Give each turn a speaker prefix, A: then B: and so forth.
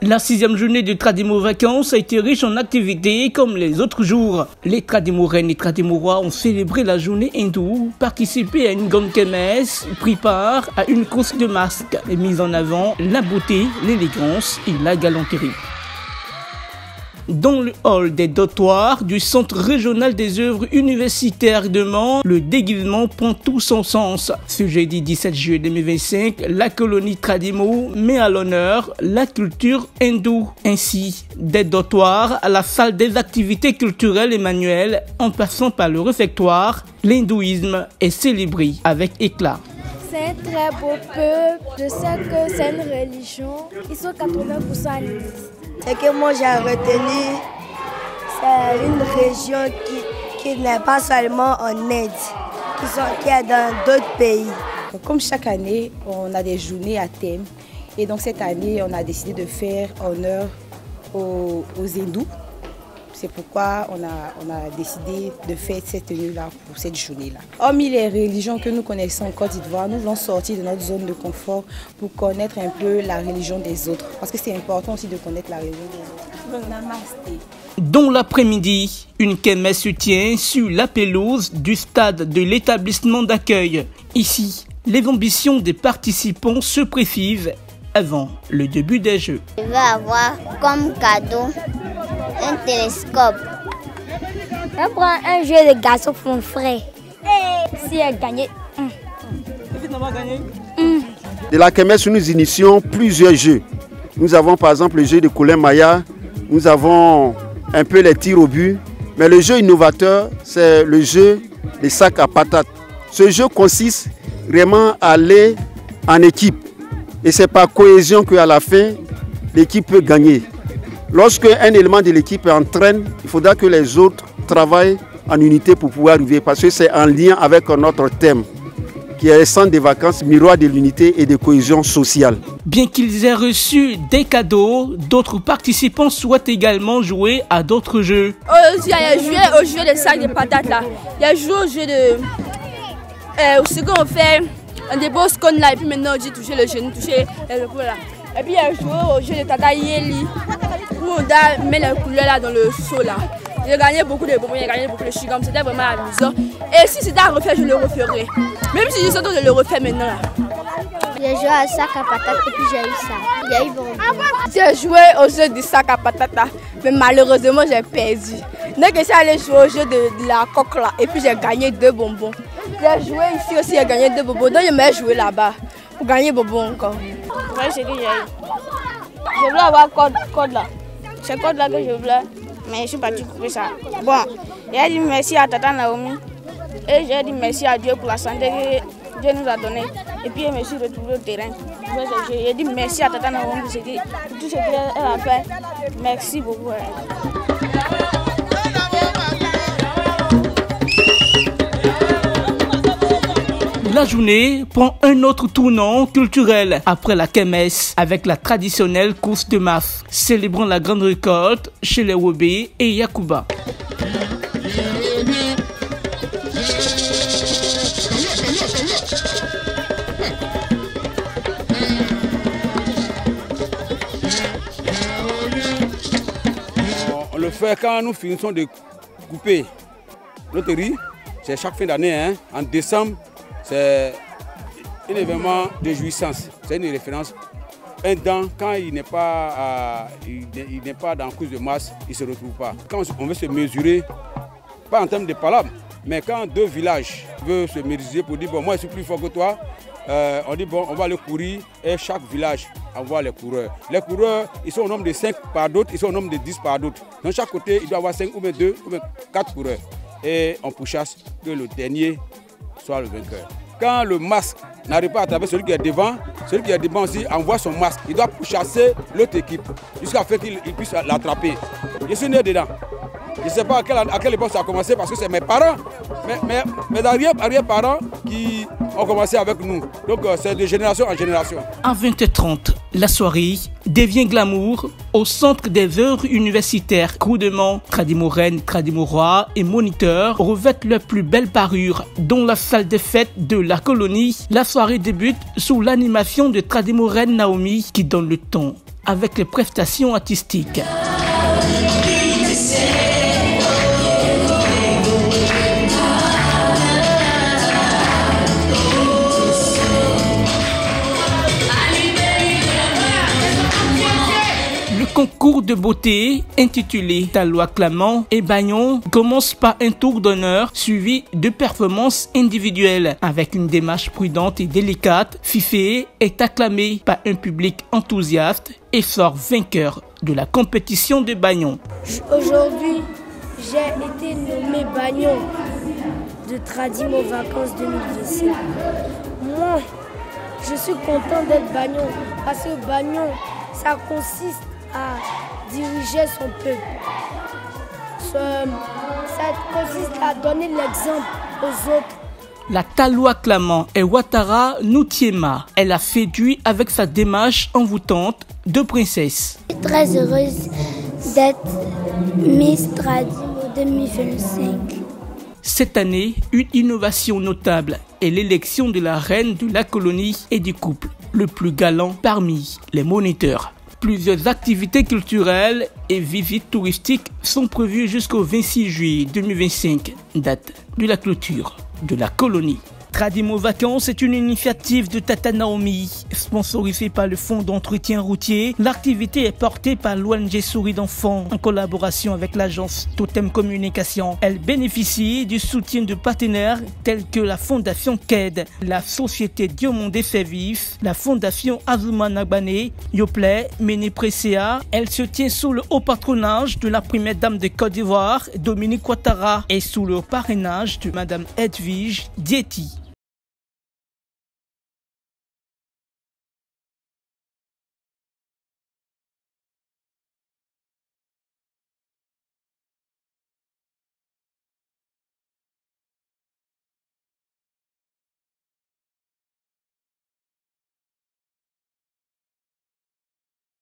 A: La 6e journée de Tradimo Vacances a été riche en activités comme les autres jours. Les Tradimoraines et Tradimorois ont célébré la journée hindoue, participé à une grande kermesse, pris part à une course de masques et mis en avant la beauté, l'élégance et la galanterie. Dans le hall des dortoirs du Centre régional des œuvres universitaires de Mans, le déguisement prend tout son sens. Ce jeudi 17 juillet 2025, la colonie Tradimo met à l'honneur la culture hindoue. Ainsi, des dortoirs à la salle des activités culturelles et manuelles, en passant par le réfectoire, l'hindouisme est célébré avec éclat.
B: C'est un très beau peuple. Je sais que c'est une religion. Ils sont 80% animistes.
C: Ce que moi j'ai retenu, c'est une région qui n'est pas seulement en Inde, qui est dans d'autres pays.
D: Comme chaque année, on a des journées à thème. Et donc cette année, on a décidé de faire honneur aux hindous. C'est pourquoi on a décidé de faire cette tenue-là pour cette journée-là. Hormis les religions que nous connaissons en Côte d'Ivoire, nous voulons sortir de notre zone de confort pour connaître un peu la religion des autres. Parce que c'est important aussi de connaître la religion des autres. Namasté.
A: Dans l'après-midi, une kermesse se tient sur la pelouse du stade de l'établissement d'accueil. Ici, les ambitions des participants se précisent avant le début des Jeux.
E: Je vais avoir comme cadeau un télescope.
B: Je prends un jeu de garçon pour mon frère. Si elle gagne.
F: De la kermesse, nous initions plusieurs jeux. Nous avons par exemple le jeu de Colin Maya, nous avons un peu les tirs au but. Mais le jeu innovateur, c'est le jeu des sacs à patates. Ce jeu consiste vraiment à aller en équipe. Et c'est par cohésion qu'à la fin, l'équipe peut gagner. Lorsque un élément de l'équipe entraîne, il faudra que les autres travaillent en unité pour pouvoir arriver, parce que c'est en lien avec notre thème, qui est le centre des vacances, miroir de l'unité et de cohésion sociale.
A: Bien qu'ils aient reçu des cadeaux, d'autres participants souhaitent également jouer à d'autres jeux.
G: Il y a joué au jeu de sac de patates là. Il y a joué au jeu de... ce qu'on fait, on dépose qu'on là, et puis maintenant j'ai touché le genou, touché le cou là. Et puis il y a joué au jeu de Tata Yeli. On a mis les couleurs là dans le seau là. J'ai gagné beaucoup de bonbons, j'ai gagné beaucoup de chewing-gum, c'était vraiment amusant. Et si c'était à refaire, je le referai. Même si je sais que je le refais maintenant là.
E: J'ai joué à sac à patates et puis j'ai eu ça. Il y a eu bonbons.
G: J'ai joué au jeu du sac à patates là, mais malheureusement j'ai perdu. Donc je suis allé jouer au jeu de la coque là et puis j'ai gagné 2 bonbons. J'ai joué ici aussi, j'ai gagné 2 bonbons. Donc je vais jouer là-bas pour gagner bonbons encore. Ouais, c'est que j'ai eu. Je voulais avoir code là. C'est code là que je voulais, mais je suis parti couper ça. Bon, j'ai dit merci à Tata Naomi et j'ai dit merci à Dieu pour la santé que Dieu nous a donnée. Et puis je me suis retrouvé au terrain. J'ai dit merci à Tata Naomi pour tout ce qu'elle a fait. Merci beaucoup.
A: La journée prend un autre tournant culturel après la kermesse avec la traditionnelle course de masse, célébrant la grande récolte chez les Wobé et Yakuba.
H: On le fait quand nous finissons de couper notre riz, c'est chaque fin d'année, hein, en décembre. C'est un événement de jouissance, c'est une référence. Un dent, quand il n'est pas, dans la course de masse, il ne se retrouve pas. Quand on veut se mesurer, pas en termes de palabres, mais quand 2 villages veulent se mesurer pour dire, bon, moi je suis plus fort que toi, on dit, bon, on va aller courir et chaque village envoie les coureurs. Les coureurs, ils sont au nombre de 5 par d'autres, ils sont au nombre de 10 par d'autres. Dans chaque côté, il doit y avoir 5 ou bien 2 ou bien 4 coureurs. Et on pourchasse que le dernier soit le vainqueur. Quand le masque n'arrive pas à attraper celui qui est devant aussi envoie son masque. Il doit pourchasser l'autre équipe jusqu'à ce qu'il puisse l'attraper. Je suis né dedans. Je ne sais pas à quelle époque ça a commencé parce que c'est mes parents, mes arrière-parents qui ont commencé avec nous. Donc c'est de génération en génération.
A: À 20h30, la soirée devient glamour au centre des œuvres universitaires. Crew de Mans, Tradimoraines, Tradimorois et moniteurs revêtent leurs plus belles parures, dont la salle des fêtes de la colonie. La soirée débute sous l'animation de Tradimoraine Naomi qui donne le ton avec les prestations artistiques. Le concours de beauté intitulé Taloua Clamant et Bagnon commence par un tour d'honneur suivi de performances individuelles. Avec une démarche prudente et délicate, Fifé est acclamé par un public enthousiaste et sort vainqueur de la compétition de Bagnon.
B: Aujourd'hui, j'ai été nommé Bagnon de Tradimo Vacances 2025. Moi, je suis content d'être Bagnon parce que Bagnon, ça consiste à diriger son peuple. Ça consiste à donner l'exemple aux autres.
A: La Taloua Clamant est Ouattara Noutiema. Elle a séduit avec sa démarche envoûtante de princesse.
B: Je suis très heureuse d'être Miss Tradimo 2025.
A: Cette année, une innovation notable est l'élection de la reine de la colonie et du couple, le plus galant parmi les moniteurs. Plusieurs activités culturelles et visites touristiques sont prévues jusqu'au 26 juillet 2025, date de la clôture de la colonie. Tradimo Vacances est une initiative de Tata Naomi, sponsorisée par le Fonds d'entretien routier. L'activité est portée par l'ONG Souris d'enfants en collaboration avec l'agence Totem Communication. Elle bénéficie du soutien de partenaires tels que la Fondation KED, la Société Diomondé Service, la Fondation Azuma Nabane, Yoplait, Méné-Presséa. Elle se tient sous le haut patronage de la première dame de Côte d'Ivoire, Dominique Ouattara, et sous le parrainage de Madame Edwige Dieti.